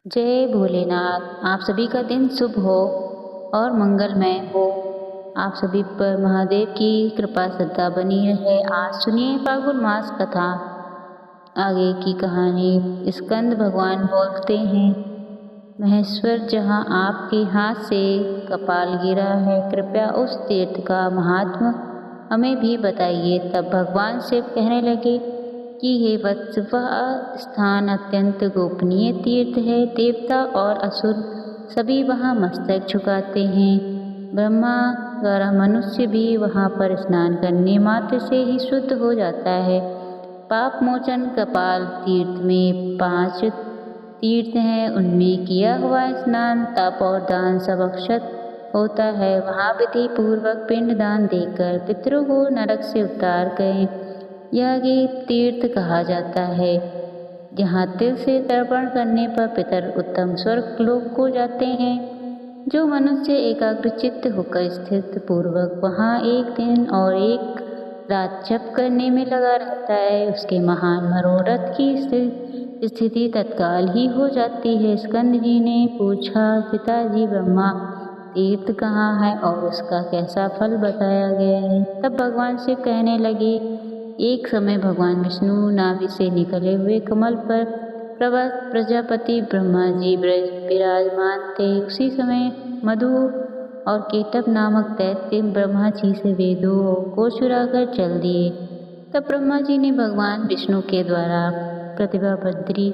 जय भोलेनाथ। आप सभी का दिन शुभ हो और मंगलमय हो। आप सभी पर महादेव की कृपा श्रद्धा बनी रहे। आज सुनिए फाल्गुन मास कथा। आगे की कहानी। स्कंद भगवान बोलते हैं, महेश्वर, जहाँ आपके हाथ से कपाल गिरा है, कृपया उस तीर्थ का महात्म हमें भी बताइए। तब भगवान शिव कहने लगे कि हे वत्स, वह स्थान अत्यंत गोपनीय तीर्थ है। देवता और असुर सभी वहाँ मस्तक झुकाते हैं। ब्रह्मा द्वारा मनुष्य भी वहाँ पर स्नान करने मात्र से ही शुद्ध हो जाता है। पाप मोचन कपाल तीर्थ में 5 तीर्थ हैं। उनमें किया हुआ स्नान, तप और दान सब अक्षत होता है। वहाँ विधि पूर्वक पिंड दान देकर पितरों को नरक से उतार गए यह तीर्थ कहा जाता है। यहाँ तिल से तर्पण करने पर पितर उत्तम स्वर्ग लोक को जाते हैं। जो मनुष्य एकाग्र चित्त होकर स्थित पूर्वक वहाँ एक दिन और एक रात जप करने में लगा रहता है, उसके महान मनोरथ की स्थिति तत्काल ही हो जाती है। स्कंद जी ने पूछा, पिताजी, ब्रह्मा तीर्थ कहाँ है और उसका कैसा फल बताया गया है? तब भगवान शिव कहने लगे, एक समय भगवान विष्णु नाभि से निकले हुए कमल पर प्रजापति ब्रह्मा जी विराजमान थे। उसी समय मधु और केटभ नामक दैत्य ब्रह्मा जी से वेदों को चुराकर चल दिए। तब ब्रह्मा जी ने भगवान विष्णु के द्वारा प्रतिभाभद्री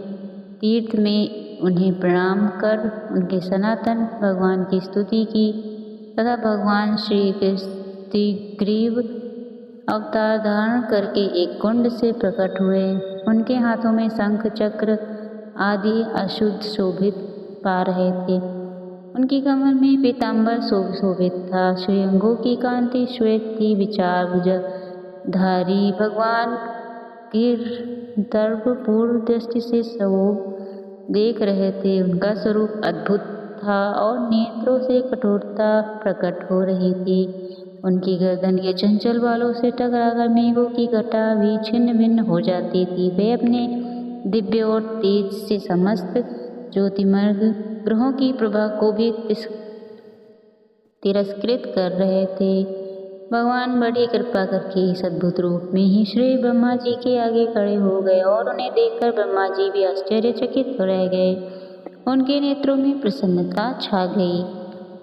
तीर्थ में उन्हें प्रणाम कर उनके सनातन भगवान की स्तुति की तथा भगवान श्री कृष्ण ग्रीव अवतार धारण करके एक कुंड से प्रकट हुए। उनके हाथों में शंख चक्र आदि अशुद्ध शोभित पा रहे थे। उनकी कमर में पीताम्बर शोभित था। श्रीअंगों की कांति श्वेत थी। विचार भुजधारी भगवान गिर दर्भ पूर्ण दृष्टि से सब देख रहे थे। उनका स्वरूप अद्भुत था और नेत्रों से कठोरता प्रकट हो रही थी। उनकी गर्दन के चंचल बालों से टकराकर मेघों की घटा भी छिन्न भिन्न हो जाती थी। वे अपने दिव्य और तेज से समस्त ज्योतिर्मय ग्रहों की प्रभा को भी तिरस्कृत कर रहे थे। भगवान बड़ी कृपा करके इस अद्भुत रूप में ही श्री ब्रह्मा जी के आगे खड़े हो गए और उन्हें देखकर ब्रह्मा जी भी आश्चर्यचकित रह गए। उनके नेत्रों में प्रसन्नता छा गई।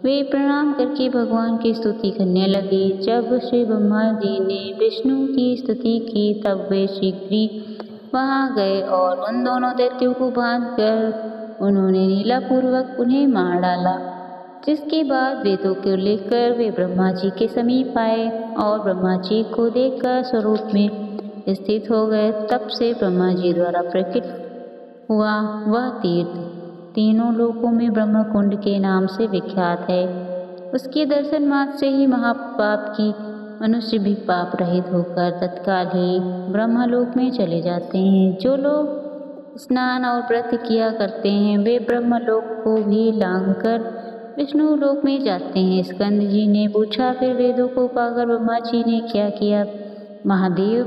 वे प्रणाम करके भगवान की स्तुति करने लगे। जब श्री ब्रह्मा जी ने विष्णु की स्तुति की तब वे शीघ्र ही वहाँ गए और उन दोनों दैत्यों को बांधकर उन्होंने लीलापूर्वक उन्हें मार डाला। जिसके बाद वेदों को लेकर वे ब्रह्मा जी के समीप आए और ब्रह्मा जी को देखकर स्वरूप में स्थित हो गए। तब से ब्रह्मा जी द्वारा प्रकट हुआ वह तीर्थ तीनों लोकों में ब्रह्म कुंड के नाम से विख्यात है। उसके दर्शन मात्र से ही महापाप की मनुष्य भी पाप रहित होकर तत्काल ही ब्रह्मलोक में चले जाते हैं। जो लोग स्नान और व्रत किया करते हैं वे ब्रह्मलोक को भी लांघकर विष्णु लोक में जाते हैं। स्कंद जी ने पूछा, फिर वेदों को पाकर ब्रह्मा जी ने क्या किया महादेव?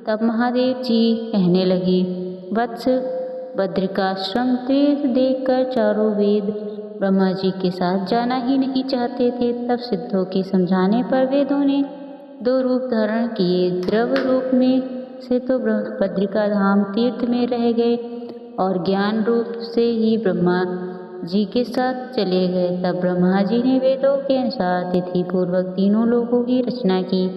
तब महादेव जी कहने लगे, वत्स, बद्रिकाश्रम तीर्थ देखकर चारों वेद ब्रह्मा जी के साथ जाना ही नहीं चाहते थे। तब सिद्धों के समझाने पर वेदों ने 2 रूप धारण किए। द्रव रूप में से तो बद्रिका धाम तीर्थ में रह गए और ज्ञान रूप से ही ब्रह्मा जी के साथ चले गए। तब ब्रह्मा जी ने वेदों के अनुसार तिथि पूर्वक तीनों लोकों की रचना की।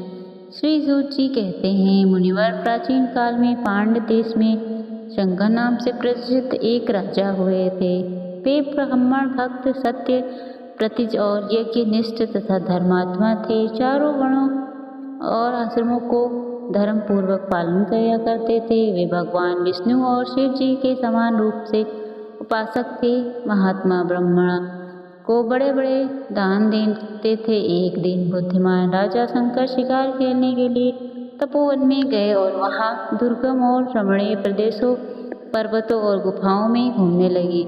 श्री सूत जी कहते हैं, मुनिवर, प्राचीन काल में पांड्य देश में शंकर नाम से प्रसिद्ध एक राजा हुए थे। वे ब्राह्मण भक्त, सत्य प्रतिज और यज्ञनिष्ठ तथा धर्मात्मा थे। चारों वर्णों और आश्रमों को धर्म पूर्वक पालन किया करते थे। वे भगवान विष्णु और शिव जी के समान रूप से उपासक थे। महात्मा ब्राह्मण को बड़े बड़े दान देते थे। एक दिन बुद्धिमान राजा शंकर शिकार खेलने के लिए तपोवन में गए और वहाँ दुर्गम और रमणीय प्रदेशों, पर्वतों और गुफाओं में घूमने लगे।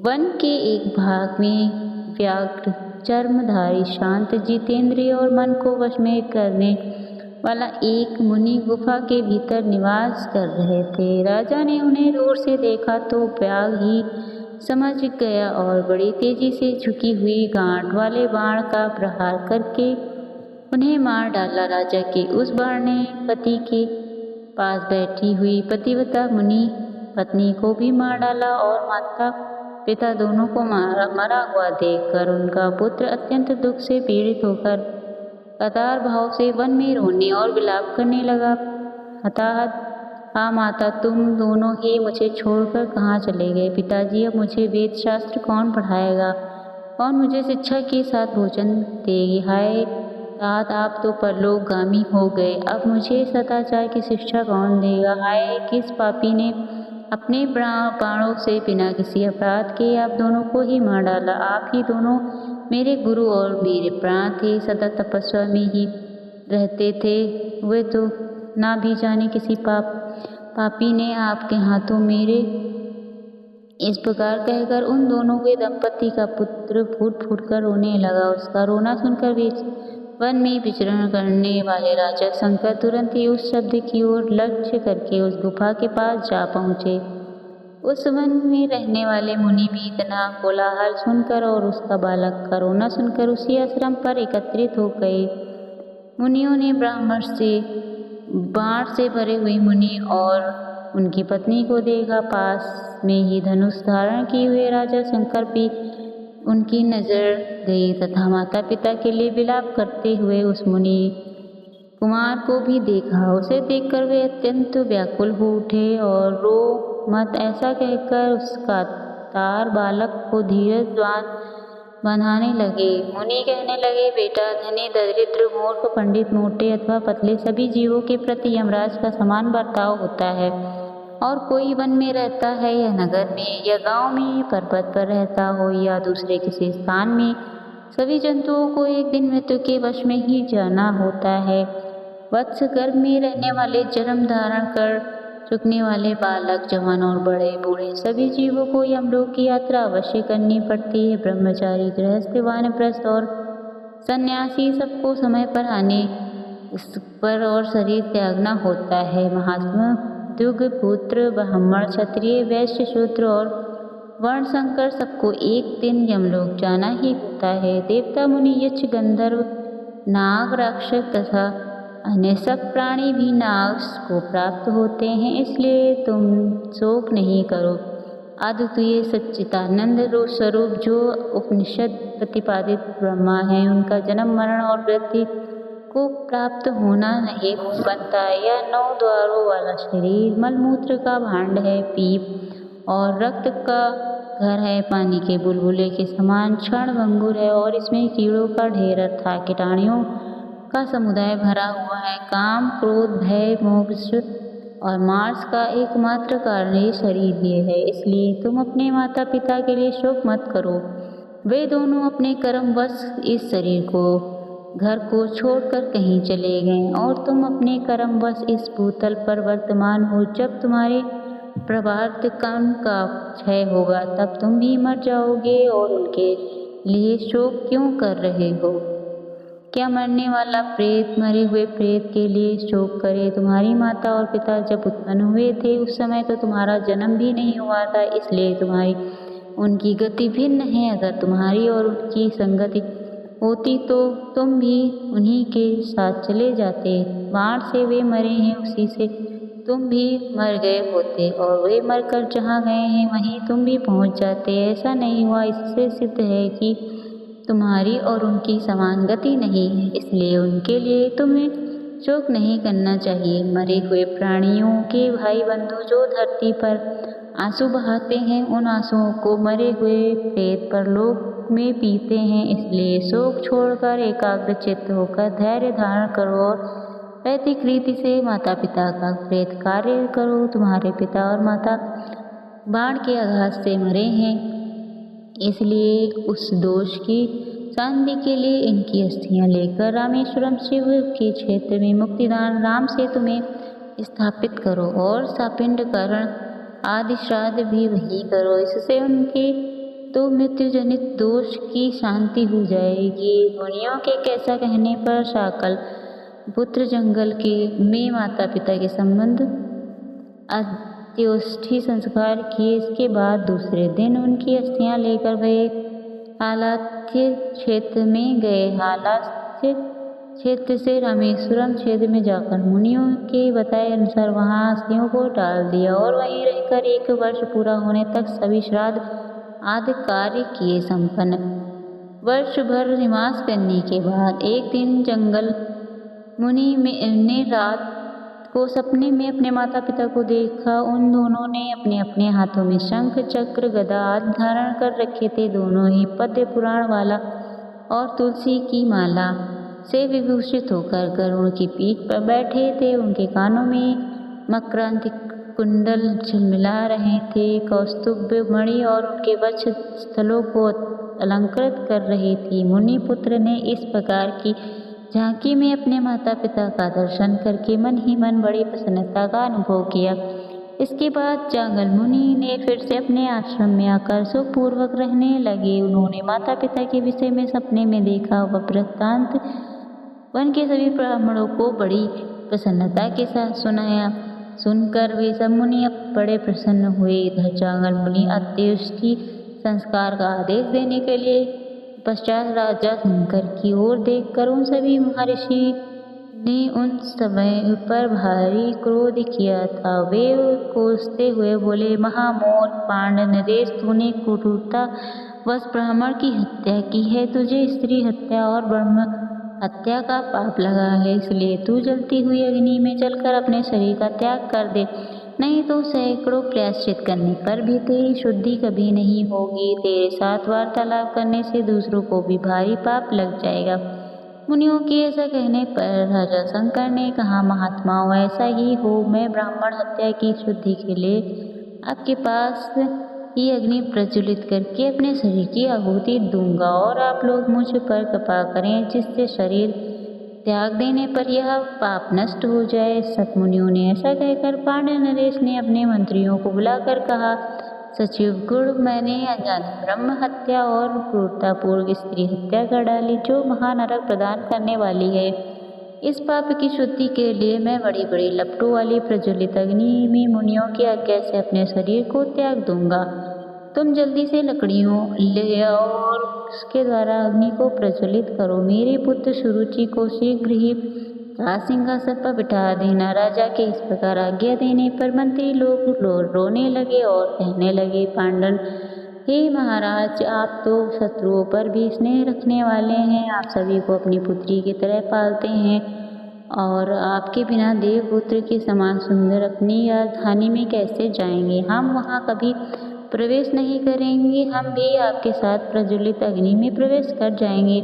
वन के एक भाग में व्याघ्र चर्मधारी, शांत, जितेंद्रिय और मन को वश में करने वाला एक मुनि गुफा के भीतर निवास कर रहे थे। राजा ने उन्हें दूर से देखा तो व्याघ्र ही समझ गया और बड़ी तेजी से झुकी हुई गांठ वाले बाण का प्रहार करके उन्हें मार डाला। राजा के उस बाण ने पति के पास बैठी हुई पतिव्रता मुनि पत्नी को भी मार डाला और माता पिता दोनों को मरा हुआ देखकर उनका पुत्र अत्यंत दुख से पीड़ित होकर कतार भाव से वन में रोने और विलाप करने लगा। हताहत, हाँ माता, तुम दोनों ही मुझे छोड़कर कहाँ चले गए? पिताजी, अब मुझे वेद शास्त्र कौन पढ़ाएगा? कौन मुझे शिक्षा के साथ भोजन देगी? हाय तात, आप तो परलोकगामी हो गए, अब मुझे सदाचार की शिक्षा कौन देगा? हाय, किस पापी ने अपने प्राणों से बिना किसी अपराध के आप दोनों को ही मार डाला? आप ही दोनों मेरे गुरु और मेरे प्राण थे, सदा तपस्या में ही रहते थे। वे तो ना भी जाने किसी पापी ने आपके हाथों मेरे। इस प्रकार कहकर उन दोनों के दंपति का पुत्र फूट फूट कर रोने लगा। उसका रोना सुनकर वन में विचरण करने वाले राजा शंकर तुरंत ही उस शब्द की ओर लक्ष्य करके उस गुफा के पास जा पहुँचे। उस वन में रहने वाले मुनि भी इतना कोलाहल सुनकर और उसका बालक का रोना सुनकर उसी आश्रम पर एकत्रित हो गए। मुनियों ने ब्राह्मण से बाण से भरे हुए मुनि और उनकी पत्नी को देखा। पास में ही धनुष धारण किए हुए राजा शंकर भी उनकी नजर गई तथा माता पिता के लिए विलाप करते हुए उस मुनि कुमार को भी देखा। उसे देखकर वे अत्यंत व्याकुल हो उठे और रो मत ऐसा कहकर उसका तार बालक को धीरज बनाने लगे। मुनि कहने लगे, बेटा, धनी, दरिद्र, मूर्ख, पंडित, मोटे अथवा पतले, सभी जीवों के प्रति यमराज का समान बर्ताव होता है। और कोई वन में रहता है या नगर में या गांव में, पर्वत पर रहता हो या दूसरे किसी स्थान में, सभी जंतुओं को एक दिन मृत्यु के वश में ही जाना होता है। वत्स, गर्भ में रहने वाले, जन्म धारण कर चुकने वाले बालक, जवान और बड़े बूढ़े, सभी जीवों को यमलोक की यात्रा अवश्य करनी पड़ती है। ब्रह्मचारी, गृहस्थ, वानप्रस्थ और सन्यासी सबको समय पर आने पर और शरीर त्यागना होता है। महात्मा, दुग, पुत्र, ब्राह्मण, क्षत्रिय, वैश्य, शूद्र और वर्ण संकर सबको एक दिन यमलोक जाना ही होता है। देवता, मुनि, यक्ष, गंधर्व, नाग, राक्षस तथा अन्य सब प्राणी भी नाग को प्राप्त होते हैं, इसलिए तुम शोक नहीं करो। अद्वितीय सच्चिदानंद स्वरूप जो उपनिषद प्रतिपादित ब्रह्मा है, उनका जन्म, मरण और वृद्धि को प्राप्त होना नहीं बनता। यह 9 द्वारों वाला शरीर मलमूत्र का भांड है, पीप और रक्त का घर है, पानी के बुलबुले के समान क्षणभंगुर है और इसमें कीड़ों का ढेर अर्थात कीटाणुओं का समुदाय भरा हुआ है। काम, क्रोध, भय, मोह, श्रुत और मार्स का एकमात्र कारण ये शरीर ये है। इसलिए तुम अपने माता पिता के लिए शोक मत करो। वे दोनों अपने कर्मवश इस शरीर को, घर को छोड़कर कहीं चले गए और तुम अपने कर्मवश इस भूतल पर वर्तमान हो। जब तुम्हारे प्रभात कर्म का क्षय होगा तब तुम भी मर जाओगे और उनके लिए शोक क्यों कर रहे हो? क्या मरने वाला प्रेत मरे हुए प्रेत के लिए शोक करे? तुम्हारी माता और पिता जब उत्पन्न हुए थे उस समय तो तुम्हारा जन्म भी नहीं हुआ था, इसलिए तुम्हारी उनकी गति भिन्न है। अगर तुम्हारी और उनकी संगति होती तो तुम भी उन्हीं के साथ चले जाते। बाण से वे मरे हैं, उसी से तुम भी मर गए होते और वे मरकर जहाँ गए हैं वहीं तुम भी पहुँच जाते। ऐसा नहीं हुआ, इससे सिद्ध है कि तुम्हारी और उनकी समान गति नहीं है, इसलिए उनके लिए तुम्हें शोक नहीं करना चाहिए। मरे हुए प्राणियों के भाई बंधु जो धरती पर आंसू बहाते हैं, उन आंसुओं को मरे हुए प्रेत परलोक में पीते हैं। इसलिए शोक छोड़कर एकाग्र चित्त होकर धैर्य धारण करो और वैदिक रीति से माता पिता का प्रेत कार्य करो। तुम्हारे पिता और माता बाण के आघात से मरे हैं, इसलिए उस दोष की शांति के लिए इनकी अस्थियां लेकर रामेश्वरम शिव के क्षेत्र में मुक्तिदान राम से तुम्हें स्थापित करो और सापिंडकरण आदि श्राद्ध भी वही करो। इससे उनके तो मृत्यु जनित दोष की शांति हो जाएगी। मुनियों के कैसा कहने पर शाकल पुत्र जंगल के में माता पिता के संबंध अंत्योष्टि संस्कार किए। इसके बाद दूसरे दिन उनकी अस्थियां लेकर वे हालात्य क्षेत्र में गए। हालात्य क्षेत्र से रामेश्वरम क्षेत्र में जाकर मुनियों के बताए अनुसार वहां अस्थियों को डाल दिया और वहीं रहकर 1 वर्ष पूरा होने तक सभी श्राद्ध आदि कार्य किए संपन्न। वर्ष भर निवास करने के बाद एक दिन जंगल मुनि ने रात को सपने में अपने माता पिता को देखा। उन दोनों ने अपने अपने हाथों में शंख चक्र गदा आदि धारण कर रखे थे। दोनों ही पद्य पुराण वाला और तुलसी की माला से विभूषित होकर गरुड़ की पीठ पर बैठे थे। उनके कानों में मकरांति कुंडल झिलमिला रहे थे। कौस्तुभ मणि और उनके वक्ष स्थलों को अलंकृत कर रही थी। मुनि पुत्र ने इस प्रकार की झांकी में अपने माता पिता का दर्शन करके मन ही मन बड़ी प्रसन्नता का अनुभव किया। इसके बाद जांगल मुनि ने फिर से अपने आश्रम में आकर सुखपूर्वक रहने लगे। उन्होंने माता पिता के विषय में सपने में देखा वह वृत्तांत वन के सभी ब्राह्मणों को बड़ी प्रसन्नता के साथ सुनाया। सुनकर वे सब मुनि बड़े प्रसन्न हुए। इधर जांगल मुनि अंत्येष्टि संस्कार का आदेश देने के लिए पश्चात राजा शंकर की ओर देखकर उन सभी महर्षि ने उन समय पर भारी क्रोध किया था। वे कोसते हुए बोले, महामोर पांड नरेश, तूने क्रूरता वश ब्राह्मण की हत्या की है। तुझे स्त्री हत्या और ब्रह्म हत्या का पाप लगा है। इसलिए तू जलती हुई अग्नि में जलकर अपने शरीर का त्याग कर दे, नहीं तो सैकड़ों प्रायश्चित करने पर भी तेरी शुद्धि कभी नहीं होगी। तेरे साथ वार्तालाप करने से दूसरों को भी भारी पाप लग जाएगा। मुनियों के ऐसा कहने पर राजा शंकर ने कहा, महात्माओं ऐसा ही हो। मैं ब्राह्मण हत्या की शुद्धि के लिए आपके पास ही अग्नि प्रज्वलित करके अपने शरीर की आहुति दूंगा और आप लोग मुझ पर कृपा करें, जिससे शरीर त्याग देने पर यह पाप नष्ट हो जाए। सब मुनियों ने ऐसा कहकर पांड्य नरेश ने अपने मंत्रियों को बुलाकर कहा, सचिव गुण, मैंने अनजाने ब्रह्म हत्या और क्रूरतापूर्व स्त्री हत्या कर डाली, जो महानरक प्रदान करने वाली है। इस पाप की शुद्धि के लिए मैं बड़ी बड़ी लपटों वाली प्रज्वलित अग्नि में मुनियों की आज्ञा से अपने शरीर को त्याग दूंगा। तुम जल्दी से लकड़ियों ले आओ और उसके द्वारा अग्नि को प्रज्वलित करो। मेरे पुत्र सुरुचि को शीघ्र ही राजसिंहासन पर बिठा देना। राजा के इस प्रकार आज्ञा देने पर मंत्री लोग रोने लगे और कहने लगे, पांडव, हे महाराज, आप तो शत्रुओं पर भी स्नेह रखने वाले हैं। आप सभी को अपनी पुत्री की तरह पालते हैं और आपके बिना देवपुत्र के समान सुंदर अपनी राजधानी में कैसे जाएंगे? हम वहाँ कभी प्रवेश नहीं करेंगे। हम भी आपके साथ प्रज्वलित अग्नि में प्रवेश कर जाएंगे।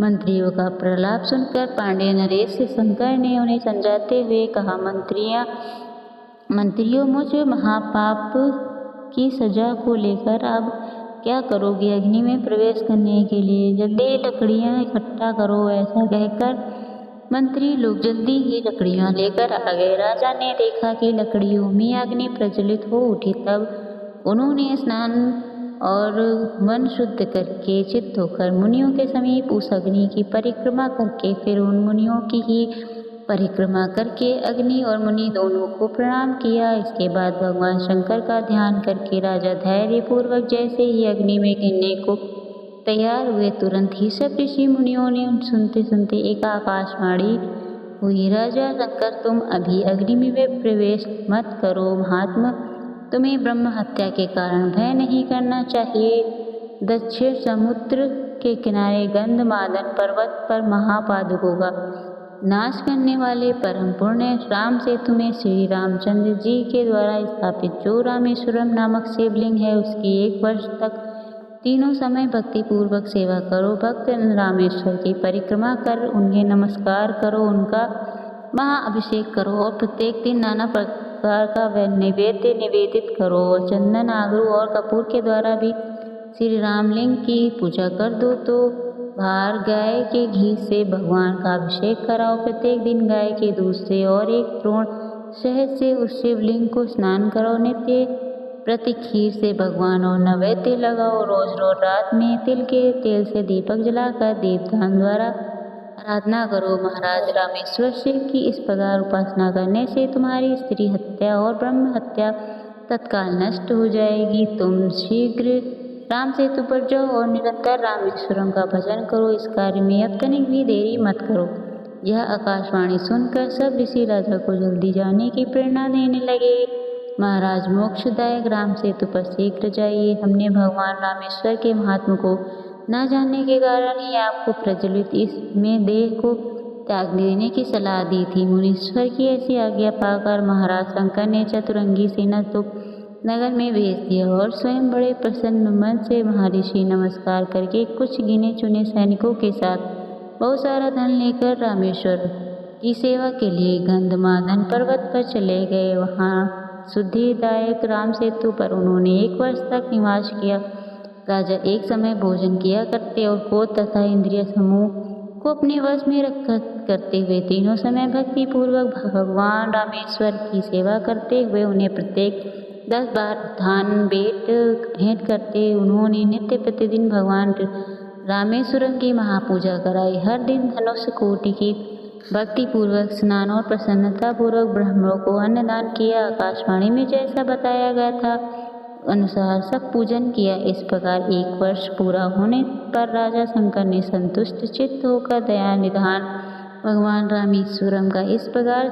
मंत्रियों का प्रलाप सुनकर पांड्य नरेश से शंकर ने उन्हें समझाते हुए कहा, मंत्रियों, मुझ महापाप की सजा को लेकर अब क्या करोगे? अग्नि में प्रवेश करने के लिए जल्दी लकड़ियां इकट्ठा करो। ऐसा कहकर मंत्री लोग जल्दी ही लकड़ियां लेकर आ गए। राजा ने देखा कि लकड़ियों में अग्नि प्रज्वलित हो उठी। तब उन्होंने स्नान और मन शुद्ध करके चित्त होकर मुनियों के समीप उस अग्नि की परिक्रमा करके फिर उन मुनियों की ही परिक्रमा करके अग्नि और मुनि दोनों को प्रणाम किया। इसके बाद भगवान शंकर का ध्यान करके राजा धैर्य पूर्वक जैसे ही अग्नि में गिरने को तैयार हुए, तुरंत ही सब ऋषि मुनियों ने सुनते सुनते एक आकाशवाणी हुई, राजा शंकर, तुम अभी अग्नि में प्रवेश मत करो। महात्मा, तुम्हें ब्रह्म हत्या के कारण भय नहीं करना चाहिए। दक्षिण समुद्र के किनारे गंधमादन पर्वत पर महापादुकों का नाश करने वाले परम पुण्य राम सेतु में श्री रामचंद्र जी के द्वारा स्थापित जो रामेश्वरम नामक शिवलिंग है, उसकी 1 वर्ष तक तीनों समय भक्ति पूर्वक सेवा करो। भक्त रामेश्वर की परिक्रमा कर उन्हें नमस्कार करो, उनका महाअभिषेक करो और प्रत्येक दिन नाना प्रकार का नैवेद्य निवेदित करो और चंदन, आगरू और कपूर के द्वारा भी श्री रामलिंग की पूजा कर दो। तो बाहर गाय के घी से भगवान का अभिषेक कराओ। प्रत्येक दिन गाय के दूध से और 1 द्रोण शहद से उस शिवलिंग को स्नान कराओ। नित्य प्रति खीर से भगवान और नैवेद्य लगाओ। रोज रोज रात में तिल के तेल से दीपक जलाकर दीपदान द्वारा आराधना करो। महाराज रामेश्वर शिव की इस प्रकार उपासना करने से तुम्हारी स्त्री हत्या और ब्रह्म हत्या तत्काल नष्ट हो जाएगी। तुम शीघ्र राम सेतु पर जाओ और निरंतर रामेश्वरम का भजन करो। इस कार्य में अब तनिक भी देरी मत करो। यह आकाशवाणी सुनकर सब ऋषि राजा को जल्दी जाने की प्रेरणा देने लगे। महाराज, मोक्षदायक राम सेतु पर शीघ्र जाइए। हमने भगवान रामेश्वर के महात्म को न जानने के कारण ही आपको प्रज्वलित इसमें देह को त्याग देने की सलाह दी थी। मुनीश्वर की ऐसी आज्ञा पाकर महाराज शंकर ने चतुरंगी सेना तो नगर में भेज दिया और स्वयं बड़े प्रसन्न मन से महर्षि नमस्कार करके कुछ गिने चुने सैनिकों के साथ बहुत सारा धन लेकर रामेश्वर की सेवा के लिए गंधमादन पर्वत पर चले गए। वहाँ शुद्धिदायक राम सेतु पर उन्होंने 1 वर्ष तक निवास किया। राजा एक समय भोजन किया करते और क्रोध तथा इंद्रिय समूह को अपने वश में करते हुए तीनों समय भक्ति पूर्वक भगवान रामेश्वर की सेवा करते हुए उन्हें प्रत्येक 10 बार धान भेंट करते उन्होंने नित्य प्रतिदिन भगवान रामेश्वरम की महापूजा कराई। हर दिन धनुष कोटि की भक्ति पूर्वक स्नान और प्रसन्नता पूर्वक ब्राह्मणों को अन्नदान किया। आकाशवाणी में जैसा बताया गया था अनुसार सब पूजन किया। इस प्रकार 1 वर्ष पूरा होने पर राजा शंकर ने संतुष्ट चित्त होकर दया निधान भगवान रामेश्वरम का इस प्रकार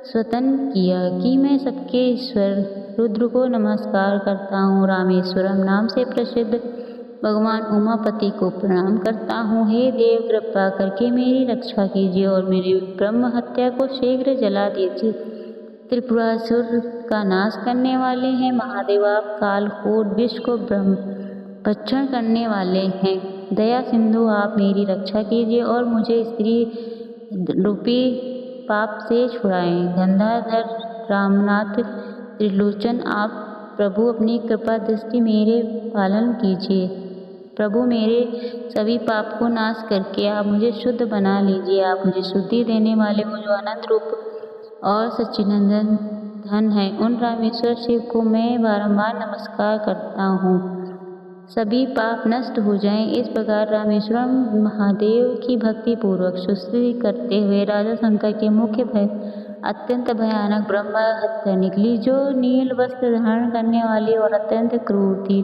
स्वतन किया कि मैं सबके ईश्वर रुद्र को नमस्कार करता हूँ। रामेश्वरम नाम से प्रसिद्ध भगवान उमापति को प्रणाम करता हूँ। हे देव, कृपा करके मेरी रक्षा कीजिए और मेरी ब्रह्म हत्या को शीघ्र जला दीजिए। त्रिपुरासुर का नाश करने वाले हैं महादेव, आप कालकूट विश्व को ब्रह्म भक्षण करने वाले हैं। दया सिंधु, आप मेरी रक्षा कीजिए और मुझे स्त्री रूपी पाप से छुड़ाएं। गंगाधर रामनाथ त्रिलोचन, आप प्रभु अपनी कृपा दृष्टि मेरे पालन कीजिए। प्रभु, मेरे सभी पाप को नाश करके आप मुझे शुद्ध बना लीजिए। आप मुझे शुद्धि देने वाले वो जो आनंद रूप और सच्चिदानंद धन है, उन रामेश्वर शिव को मैं बारंबार नमस्कार करता हूँ। सभी पाप नष्ट हो जाएं। इस प्रकार रामेश्वरम महादेव की भक्ति पूर्वक स्तुति करते हुए राजा शंकर के मुख्य भय अत्यंत भयानक ब्रह्म हत्या निकली, जो नील वस्त्र धारण करने वाली और अत्यंत क्रूर थी,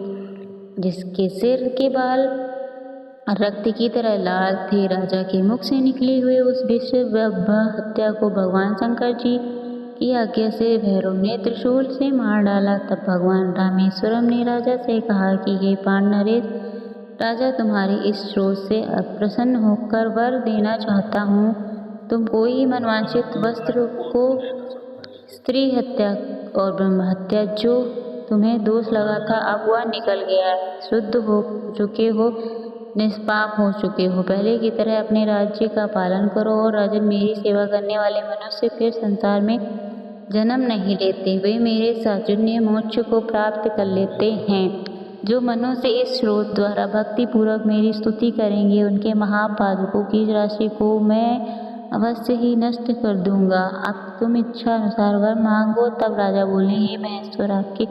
जिसके सिर के बाल रक्त की तरह लाल थे। राजा के मुख से निकली हुई उस विश्व ब्रह्म हत्या को भगवान शंकर जी की आज्ञा से भैरव ने त्रिशूल से मार डाला। तब भगवान रामेश्वरम ने राजा से कहा कि हे पांडनरेश राजा, तुम्हारे इस क्रोध से प्रसन्न होकर वर देना चाहता हूँ। तुम कोई मनवांछित वस्त्र को स्त्री हत्या और ब्रह्म हत्या जो तुम्हें दोष लगा था, अब वह निकल गया। शुद्ध हो चुके हो, निष्पाप हो चुके हो। पहले की तरह अपने राज्य का पालन करो और राजन, मेरी सेवा करने वाले मनुष्य फिर संसार में जन्म नहीं लेते। वे मेरे साजुन्य मोक्ष को प्राप्त कर लेते हैं। जो मनुष्य इस स्रोत द्वारा भक्ति पूर्वक मेरी स्तुति करेंगे, उनके महापादुकों की राशि को मैं अवश्य ही नष्ट कर दूंगा। अब तुम इच्छा अनुसार वर मांगो। तब राजा बोले, हे महेश्वर, आपके